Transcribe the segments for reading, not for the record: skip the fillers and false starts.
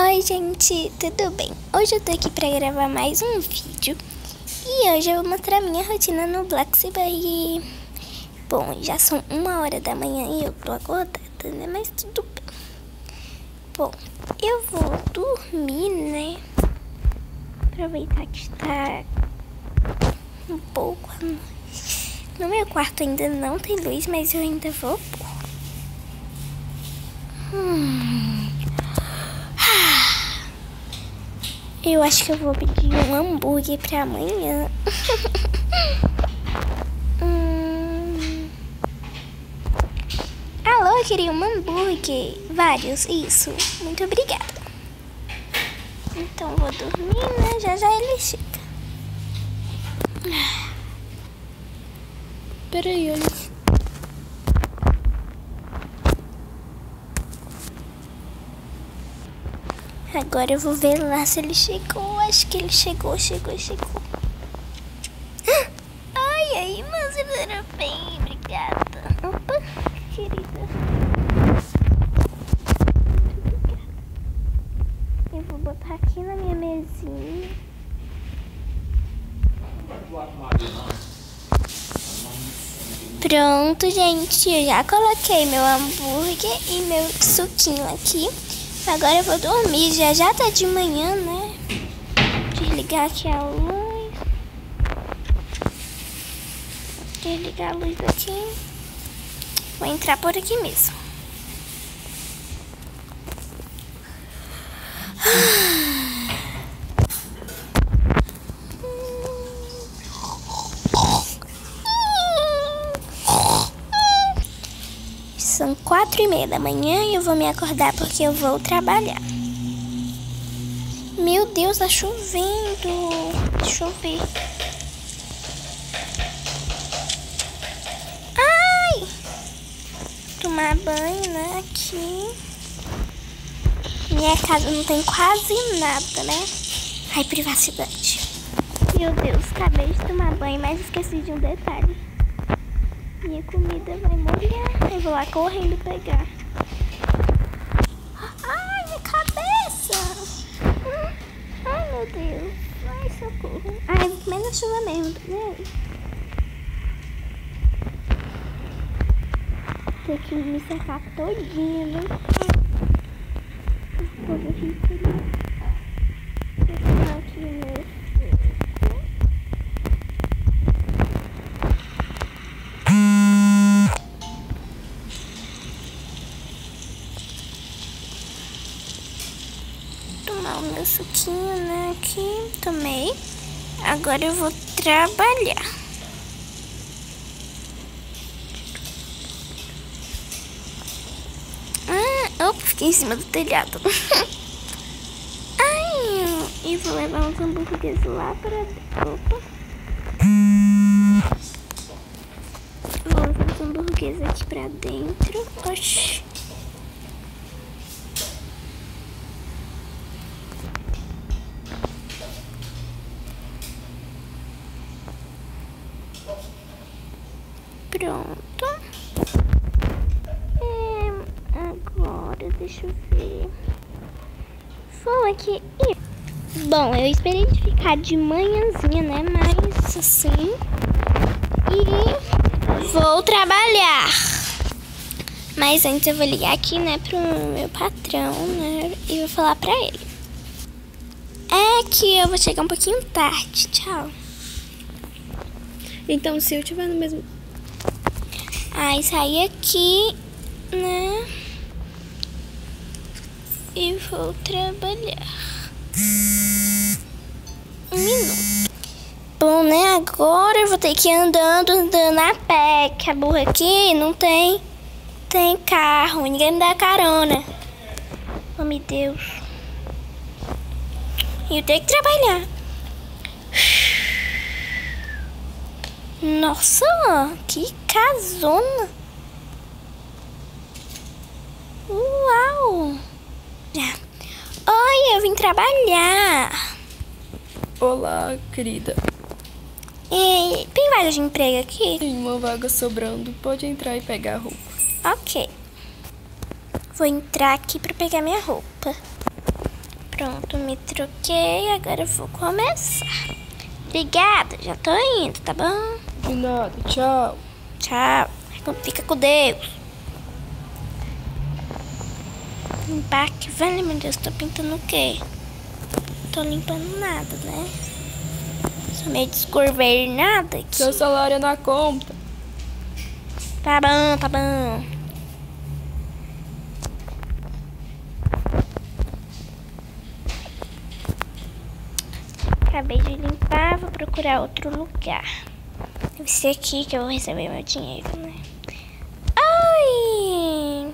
Oi gente, tudo bem? Hoje eu tô aqui pra gravar mais um vídeo e hoje eu vou mostrar minha rotina no Blacksburg. Bom, já são 1h da manhã e eu tô acordada, né? Mas tudo bem. Bom, eu vou dormir, né? Aproveitar que está um pouco à noite. No meu quarto ainda não tem luz, mas eu ainda vou pôr. Eu acho que eu vou pedir um hambúrguer pra amanhã. Alô, eu queria um hambúrguer. Vários, isso. Muito obrigada. Então vou dormir, né? Já já ele chega. Peraí, olha. Agora eu vou ver lá se ele chegou. Acho que ele chegou. Ai, irmã, você fizeram bem. Obrigada. Opa, querida. Eu vou botar aqui na minha mesinha. Pronto, gente. Eu já coloquei meu hambúrguer e meu suquinho aqui. Agora eu vou dormir, já tá de manhã, né? Desligar aqui a luz. Desligar a luz aqui. Vou entrar por aqui mesmo. São 4h30 da manhã e eu vou me acordar porque eu vou trabalhar. Meu Deus, tá chovendo. Deixa eu ver. Ai! Tomar banho, né? Aqui. Minha casa não tem quase nada, né? Ai, privacidade. Meu Deus, acabei de tomar banho, mas esqueci de um detalhe. Minha comida vai molhar. Eu vou lá correndo pegar. Ai, minha cabeça! Ai, meu Deus. Ai, socorro. Ai, vou comer na chuva mesmo, tá vendo? Tem que me secar todinha, né? Vou pegar aqui o meu. Tomar o meu suquinho, né, aqui, tomei. Agora eu vou trabalhar. Opa, fiquei em cima do telhado. Ai, e vou levar uns hambúrgueres lá pra... Opa. Vou levar os hambúrgueres aqui pra dentro. Oxi. Pronto. Agora, deixa eu ver. Vou aqui e... Bom, eu esperei de ficar de manhãzinha, né? Mas assim... E vou trabalhar. Mas antes eu vou ligar aqui, né? Pro meu patrão, né? E vou falar pra ele. É que eu vou chegar um pouquinho tarde. Tchau. Então, se eu tiver no mesmo... Aí saí aqui, né? E vou trabalhar. 1 minuto. Bom, né? Agora eu vou ter que ir andando a pé. Que a burra aqui não tem carro. Ninguém me dá carona. Oh, meu Deus. E eu tenho que trabalhar. Nossa, que casona. Uau. Já. Oi, eu vim trabalhar. Olá, querida. E tem vaga de emprego aqui? Tem uma vaga sobrando. Pode entrar e pegar a roupa. Ok. Vou entrar aqui pra pegar minha roupa. Pronto, me troquei, agora eu vou começar. Obrigada, já tô indo, tá bom? De nada, tchau. Tchau, fica com Deus. Limpar aqui, vale, meu Deus, tô pintando o quê? Não tô limpando nada, né? Sou meio desgovernada aqui. Seu salário é na conta. Tá bom, tá bom. Acabei de limpar, vou procurar outro lugar. Deve ser aqui que eu vou receber meu dinheiro, né? Oi!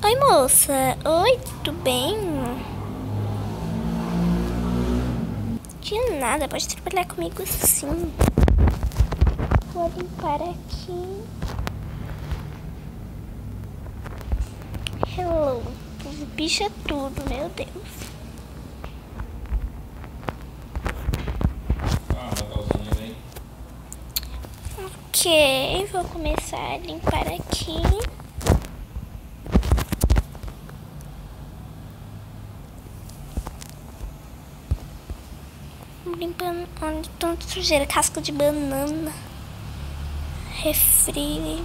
Oi, moça. Oi, tudo bem? De nada, pode trabalhar comigo sim. Vou limpar aqui. Hello. Bicha tudo, meu Deus. Ok, vou começar a limpar aqui. Limpando onde tanta sujeira, casca de banana, refri.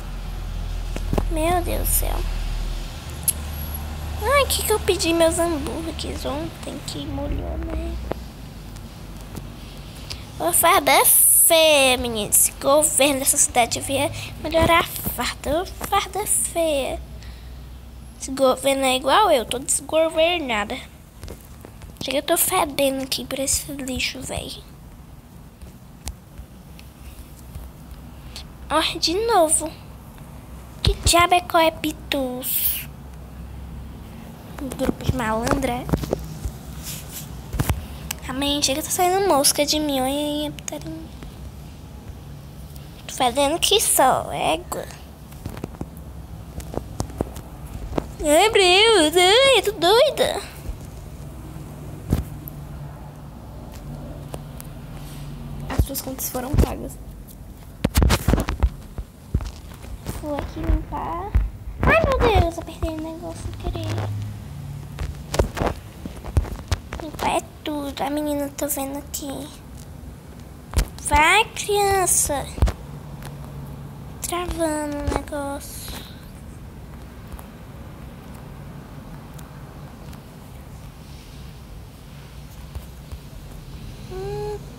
Meu Deus do céu. Ai, que eu pedi meus hambúrgueres ontem que molhou, né? Ô, farda feia, menina. Esse governo dessa cidade devia melhorar a farda. Ô, farda feia. Esse governo é igual eu, tô desgovernada. Chega, eu tô fedendo aqui por esse lixo, velho. Ó, de novo. Que diabo é Coepitus? Um grupo de malandra. Amém, chega, tá saindo mosca de mim. Olha aí, putarinha. Tô fedendo que só, égua. Ai, Deus, ai, tô doida. As suas contas foram pagas. Vou aqui limpar. Ai, meu Deus, apertei o negócio sem querer. Limpar é tudo. A menina, tô vendo aqui. Vai, criança. Travando o negócio.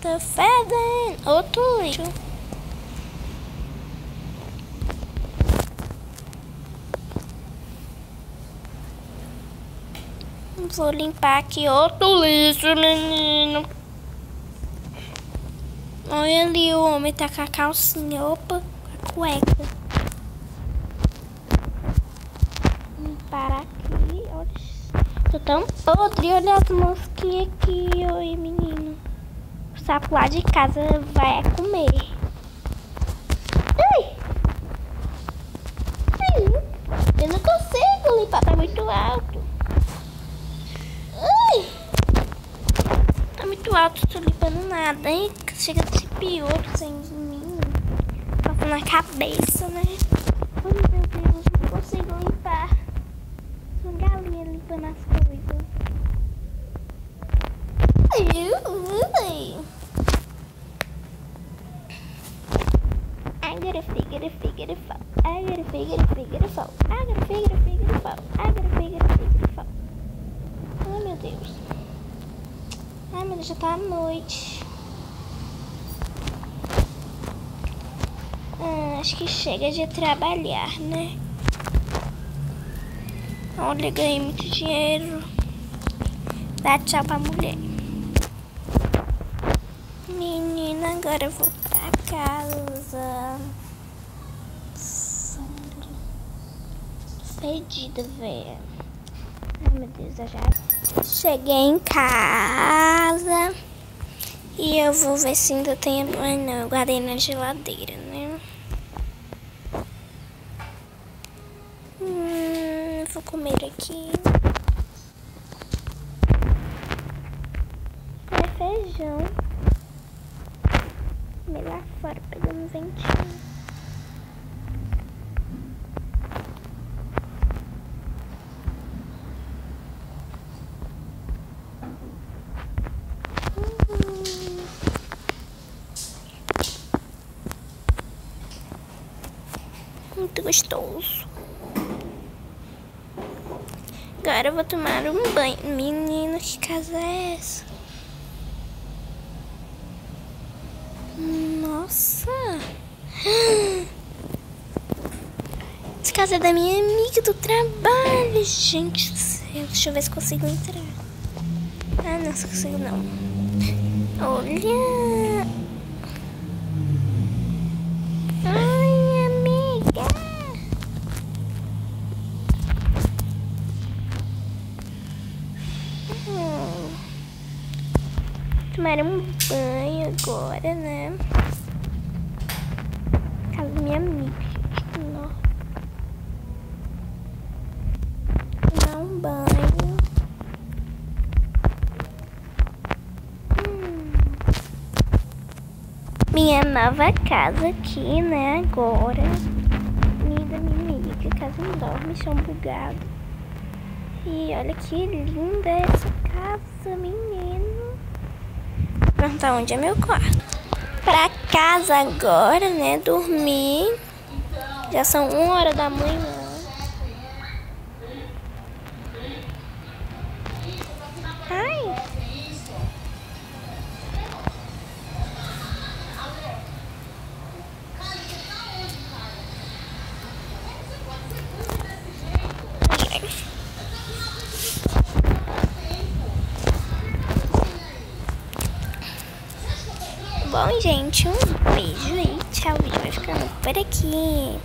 Tô fedendo. Outro lixo. Vou limpar aqui outro lixo, menino. Olha ali, o homem tá com a calcinha. Opa, com a cueca. Limpar aqui. Olha. Tô tão podre. Olha as mosquinhas aqui. Oi, menino. O sapo lá de casa vai comer. Ai! Ai! Eu não consigo limpar, tá muito alto. Ai! Tá muito alto, não tô limpando nada, hein? Chega de pior sem mim. Passa na cabeça, né? Ai, meu Deus, não consigo limpar. Sou uma galinha limpando as coisas. Ai! I gotta figure it out. I gotta figure it out. I gotta figure it out. I gotta figure it out. Ai, meu Deus. Ai, meu Deus, já tá à noite. Acho que chega de trabalhar, né? Olha, ganhei muito dinheiro. Dá tchau pra mulher. Menina, agora eu vou pra casa. Fedida, velho. Ai, meu Deus, eu já cheguei em casa. E eu vou ver se ainda tem... Ai, não, eu guardei na geladeira, né? Vou comer aqui. É feijão. Comer lá fora, pegando um ventinho. muito gostoso. Agora eu vou tomar um banho. Menino, que casa é essa? Nossa! Essa casa é da minha amiga do trabalho, gente do céu. Deixa eu ver se consigo entrar. Ah, não, se consigo não. Olha! Ai, amiga! Tomar um banho agora, né? Casa da minha amiga. Tomar um banho. Minha nova casa aqui, né? Agora. E da minha amiga. Casa não dorme, chão bugado. E olha que linda essa casa, menino. Pronto, onde é meu quarto? Pra casa agora, né? Dormir. Já são 1h da manhã. Ai. Bom, gente, um beijo aí. Tchau, o vídeo vai ficando por aqui.